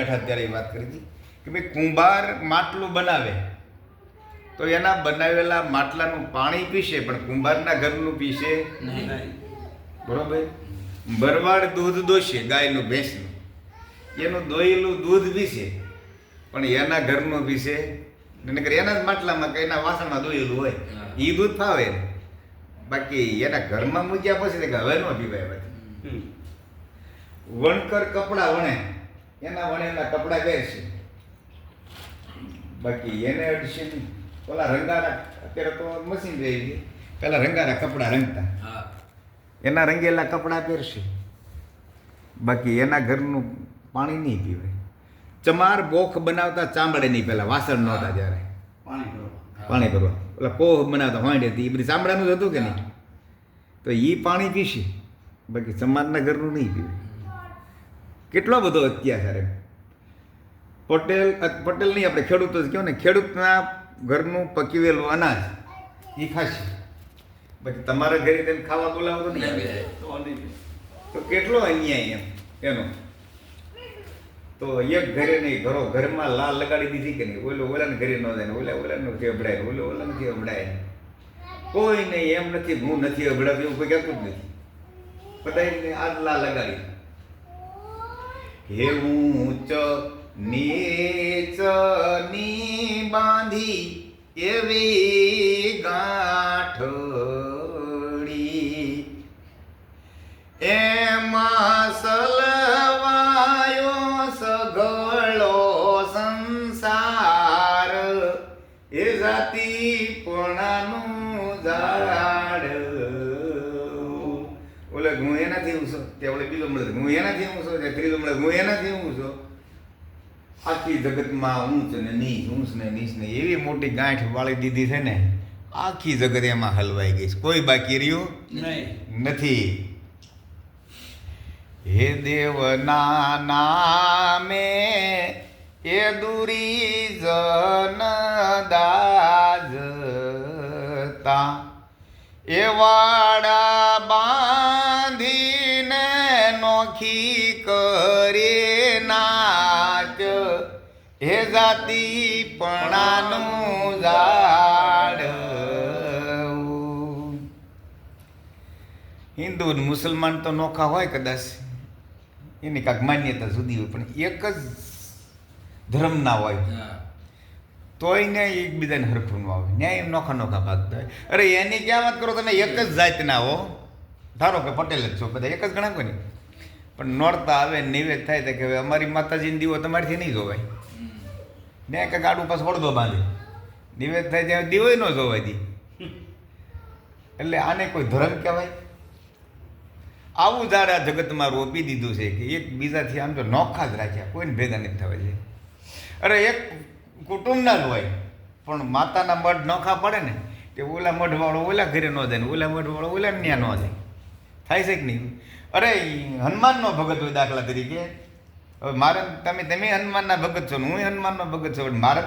અત્યારે એ વાત કરી હતી કે ભાઈ કુંભાર માટલું બનાવે તો એના બનાવેલા માટલાનું પાણી પીશે પણ કુંભારના ઘરનું પીશે નહીં. બરોબર. ભરવાડ દૂધ દોશે ગાયનું ભેંસનું, એનું દોયેલું દૂધ પીશે પણ એના ઘરનું પીશે નકર એના જ માટલામાં કે એના વાસણમાં દોયેલું હોય એ દૂધ ફાવે ને. બાકી એના ઘરમાં મૂક્યા પછી કે હવે ન પીવાય. પછી વણકર કપડાં વણે, એના વણેલા કપડાં પહેરશે બાકી એને અડશે નહીં. ઓલા રંગારા અત્યારે તો મશીન રહી ગઈ, પેલા રંગારા કપડાં રંગતા, એના રંગેલા કપડાં પહેરશે બાકી એના ઘરનું પાણી નહીં પીવે. ચમાર બોખ બનાવતા ચામડે નહીં, પેલા વાસણ નહોતા જ્યારે પાણી ભરવા ઓલા કોહ બનાવતા વાંડે હતી, એ બધી ચામડાનું જ હતું કે નહીં, તો એ પાણી પીશે બાકી ચમારના ઘરનું નહીં પીવે. કેટલો બધો અત્યાચાર એમ. પટેલ નહીં, આપણે ખેડૂતો જ કહો ને, ખેડૂતના ઘરનું પકવેલું અનાજ એ ખાશે બાકી તમારા ઘરે તેને ખાવા બોલાવો તો નહીં. તો કેટલો અન્યાય એમ એનો. તો એક ઘરે નહીં, ઘરમાં લાલ લગાડી દીધી કે નહીં, ઓલાને ઘરે ન જાય, ઓલાને નથી અભડાય, ઓલા નથી અભડાય, કોઈ નહીં એમ નથી, હું નથી અભડાતું એવું કોઈ કહેતું જ નથી. બધાને આ લાલ લગાડી. હે ઊંચ નીચ ની બાંધી એવી ગાંઠડી, એમાં સલવાયો સઘળો સંસાર, એ જાતિપણાનું ઝાડ. ઓલે હું એનાથી ઊંચો, તે ઓલે બીજો મળે હું એનાથી ઊંચો, તે ત્રીજો મળે હું એનાથી ઊંચો. આખી જગતમાં ઊંચ ને નીચ, ઊંચ ને નીચ ને એવી મોટી ગાંઠ વાળી દીધી છે ને, આખી જગત એમાં હલવાઈ ગઈ, કોઈ બાકી રહ્યું નથી. હે દેવના નામે એ દુરી જન દાજતા, એ વાડા બાંધીને નોખી કરે નાચ, હે જાતિપણાનું ઝાડ. હિન્દુ ને મુસલમાન તો નોખા હોય કદાચ, એની કાંઈક માન્યતા જુદી હોય, પણ એક જ ધર્મના હોય તોય ને એકબીજાને હરખું ન આવે, ન્યાય નોખા નોખા ભાગતા હોય. અરે એની ક્યાં વાત કરો, તમે એક જ જાતના હો, ધારો કે પટેલ જ છો, બધા એક જ ગણા કોઈ નહીં, પણ નોરતા આવે નિવેદ થાય તો કે હવે અમારી માતાજીને દીવો તમારીથી નહીં જોવાય, ને કંઈક આડું પાછું વળદો બાંધે, નિવેદ થાય ત્યાં દીવો ન જોવાય દી. એટલે આને કોઈ ધર્મ કહેવાય? આવું ઝાડ આ જગતમાં રોપી દીધું છે કે એકબીજાથી આમ તો નોખા જ રાખ્યા, કોઈને ભેગા નથી થવા છે. અરે એક કુટુંબના જ હોય પણ માતાના મઢ નોખા પડે ને, તે ઓલા મઢવાળો ઓલા ઘરે ન જાય ને ઓલા મઢવાળો ઓલા ત્યાં ન જાય, થાય છે કે નહીં? અરે હનુમાનનો ભગત હોય દાખલા તરીકે, હવે મારે તમે હનુમાનના ભગત છો ને હું હનુમાનનો ભગત છો, મારે